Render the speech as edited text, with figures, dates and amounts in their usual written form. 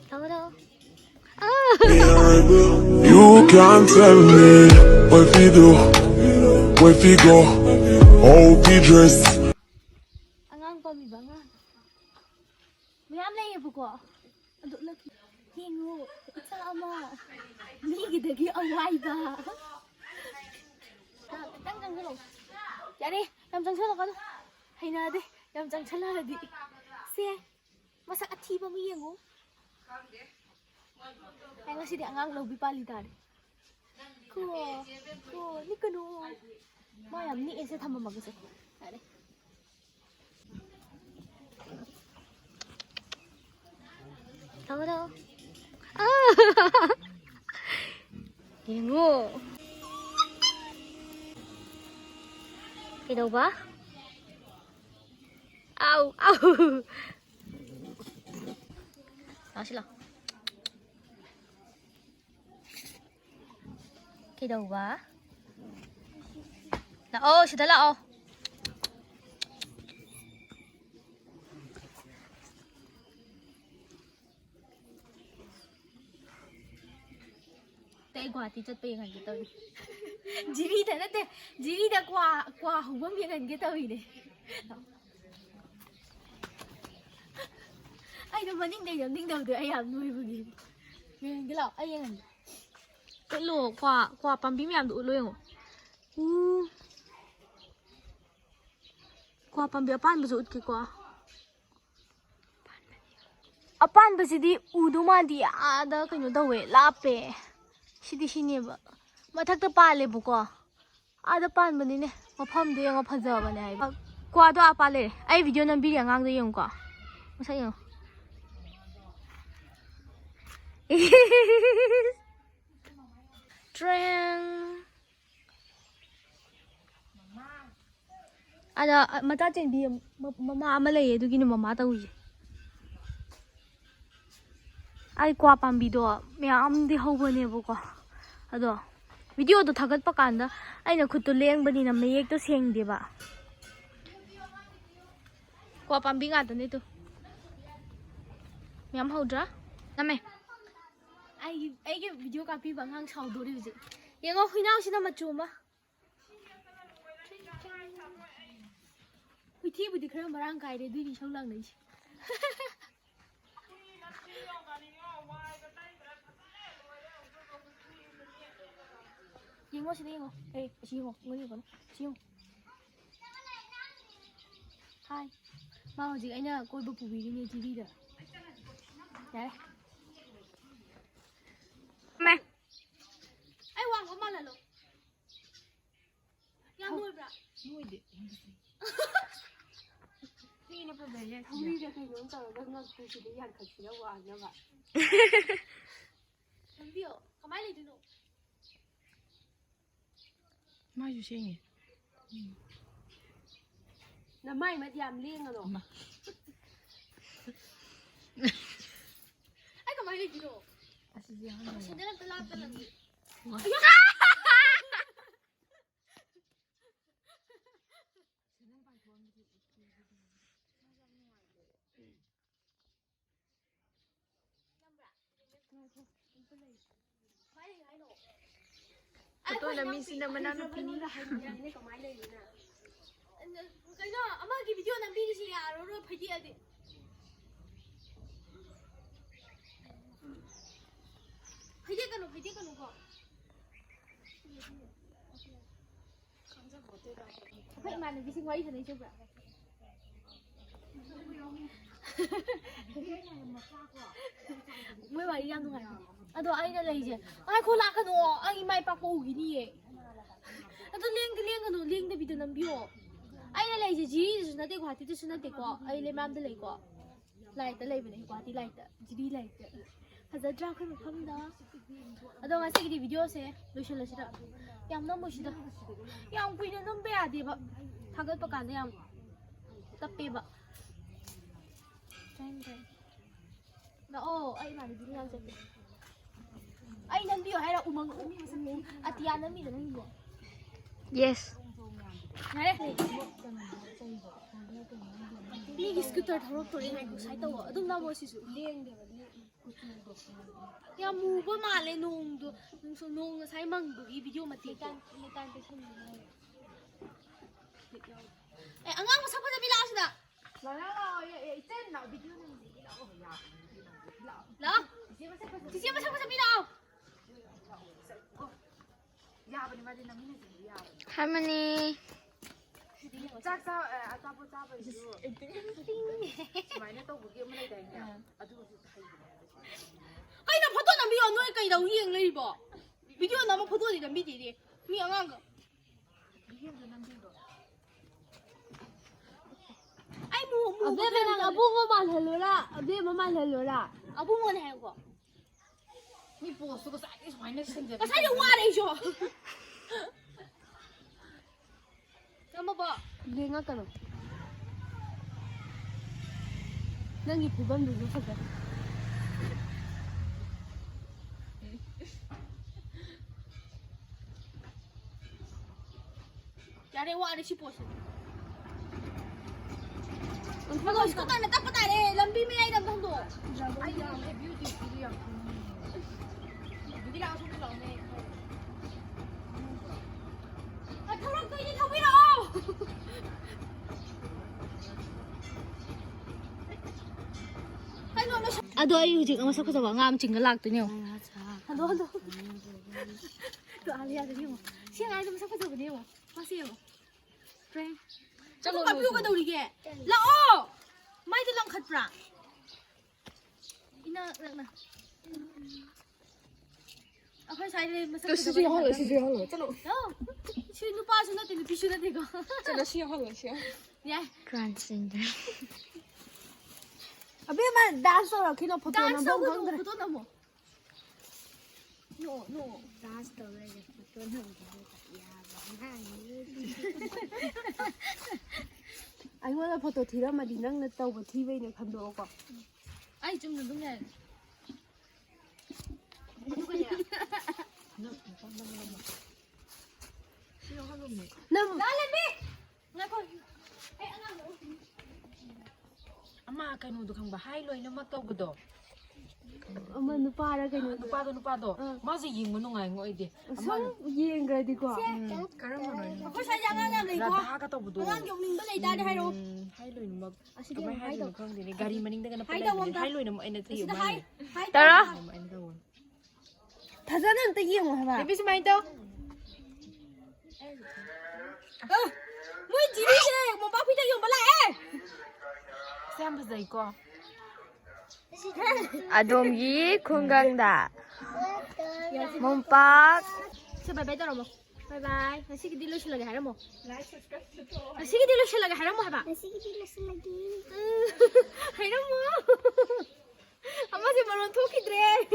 You can't tell me what we do, what we go, how we dress. Angang pa mi ba nga? Mayam na iyo ko. Ando lagi. Hingo. Isa ama. Migi dagi away ba? Tanggang galo. Yari, yamjang chalo ka. Hay na de, yamjang chala di. Se, masak ati ba mi yengo? Ay nga si di angang lobi pali tadi. Ko, ni kanu. Mayam ni ese thamba magase. Ari. Tahu. Yengo. Đâu ba? Au. Sila. Đâu ba? Sudah lah. Guwahati chtpa yang gitu. Jiri dah nanti, Jiri dah kuah hubung yang gitu ini. Ay naman ning daw ay am nuôi begini. Yang gelo ay yang. Cái lô qua pambi mi am du lo yang. Qua pambi apan bu ut ki qua. Apan ba sidi uduma di ada kanyo dawe lape. Sini ba. Mathakta pale bu ko. Ada pan bani ne. Mafam du yang phaja ba ne ai. Kwa do apale. Ai video nam bi yang do yang ko. Masa yang. Trend. Ada mata chen bi mama ama lei du gi ni mama ta wi. Ai kwa pambi do me am di ho bane bu ko. Ado video do thagat pa kanda aina khut to leng bani na mayek to seng de ba. Kwa pambi nga to ni to. Me am ho dra. Name. Ai cái video copy bằng hang sau đồ đi gì. Yang ngô khi nào xin mà chùm á. Huy thi budi khơi mà rang cài để đi sau lăng này. Yang ngô xin yang ngô. Ê, xin ngô, ngô gì con? Xin ngô. Hai. Mau gì anh nhá, coi bữa phụ vị đi Jiri đó. Đấy. Mẹ. Ai hoàng có mà là luôn. Yang nuôi bra. Nuôi đi. Đi nó phải về nha. Không đi được thì chúng ta nó cứ chỉ đi ăn thật chỉ nó hoàng nha bạn. Làm điều, có máy lấy được không? Mai dù xe nhỉ? Là mai mà làm liên rồi. Ai có máy lấy được không? Sedang telat lagi. Tôi là mình xin làm ăn nó pin là hay này có máy lên nè. Cái đó, ama cái video làm pin gì à? Rồi phải đi à đi. phải đi cái nó vậy mà mình xin quay thì đấy chưa vậy mới vào đi ăn thôi à đồ anh là gì ai khô lạc cái nó anh mai bạc bù cái gì à đồ liên cái nó liên cái video nằm biểu anh là gì gì nó để Guwahati thì nó để có anh lấy mam để lấy có lại tới lấy về đây Guwahati lại Jiri lại Hãy subscribe cho kênh Ghiền Mì Gõ để không bỏ lỡ những video hấp dẫn yang nomor sida yang punya nomor ada ba thagat pakan yang tapi ba na ai mà đi ngang chạy ai nang bio hay là umang umi masan atian na mi na nang bio yes này 미기 스쿠터 더럽더리 하고 사이다워 어둠 나무 시수 야 무벌 말래 농도 농 사이망부기 비디오 맞지 일단 에 안강고 사파자 빌라시다 라 지지마 사파자 빌라 할머니. 아니 나 포토 남비요 너니까 이다 우리행 레이버 비디오 남아 포토니 남비디디 미 안강고 아이 뭐 아베베랑 아붕어만 해로라. 아베만 해로라. 아부모는 해고你不是个啥的，穿的身子。 아 살려 와래 줘 한번 봐 유행할까노? 난이 부담도 못하게. 야래 와래 싶었어 이거 스쿠터는 딱 보다래 람비 미라이 남성도 아 더럽고 이제 더 밀어 아도 아이 우직 아마 섞어서 왕암 징글 락더니요. 한도 또 알이야 되니요 시간 좀 섞어서 보내요 마세요 그래 저거 비우가 우리게 라오 마이드 랑 컷브라 이나 나 아까 사이에 뭐 섞어서 시원해. 짠. 슈 누빠 슈나 되는 비슈나 되고 짠 시원해. 야 그란신데. 아베만 댄서라 그냥 포토 댄서 포토 나무 노 아이고나 포토 디라마 디낭나 따고 TV에 감도고. 아이 좀 눈동네 누구냐 남 나래비 나 거기 에이 안나 아마 그노도 강바 하이로이 너무 떠고도. 엄마 누파라 그냥. 누파도. 맞아 잉무 농아이 거이디. 성 이행가디고. 그러면은. 그 사장하나 이거 나가 떠고도. 안한 경민도 내다리 하러 하이로이 막. 그만 하이로 그런데 가리 마닝다가 나 하이로이 너무 에너지 진짜 많이. 따라. 다자는 또 이행 해봐. 비스 많이 떠. 뭐 지리세 뭐 바피다 용 발라 쌤 봤어 이거. 아동기 건강다. 몸박. 저 바이바이 따라 뭐 바이바이 나 시기 딜로 실라게 하라 뭐 나 시기 딜로 실라게 하라 뭐 해봐 시기 딜로 실라게 하라 뭐 엄마 제 말은 토끼 드래